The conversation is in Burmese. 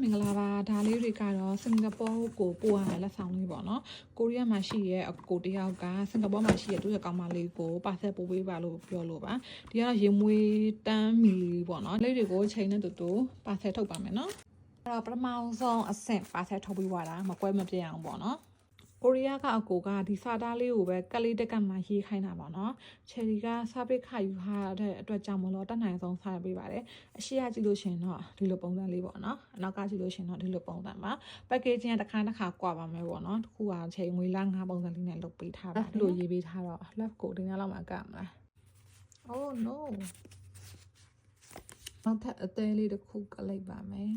မင်္ဂလာပါဒါလေးတွေကတော့စင်ကာပူကိုပို့ရမယ်လက်ဆောင်လေးပေါ့နော်ကိုရီးယားမှာရှိရဲ့အကိုတယောက်ကစင်ကာပူမှာရှိရဲ့သူ့ရဲ့ကောင်မလေးကိုပါဆက်ပို့ပေးပါလို့ပြောလို့ပါဒီကတော့ရေမွေးတန်းမီပေါ့နော်လေးတွေကိုချိန်နဲ့တူပါဆက်ထုတ်ပါမယ်နော်အဲ့တော့ပထမဆုံးအဆင့်ပါဆက်ထုတ်ပြီးသွားတာမကွဲမပြတ်အောင်ပေါ့နော်ကိုရီးယားကအကိုကဒီစာသားလေးကိုပဲကလေးတက်ကမှရေးခိုင်းတာပေါ့နော်ချယ်ရီကစားပိတ်ခါယူထားတဲ့အတွက်ကြောင့်မလို့တတ်နိုင်ဆုံးစားပေးပါတယ်အရှိရကြည့်လို့ရှင်တော့ဒီလိုပုံစံလေးပေါ့နော်အနောက်ကကြည့်လို့ရှင်တော့ဒီလိုပုံစံပါ packaging ကတစ်ခါကွာပါမယ်ပေါ့နော်တစ်ခုကချိန်ငွေလားငါးပုံစံလေးနဲ့လုပ်ပေးထားပါတယ်လို့ရေးပေးထားတော့ left ကိုဒီနေ့လောက်မှကမလား oh no နောက်ထပ်အသေးလေးတစ်ခုကလိုက်ပါမယ်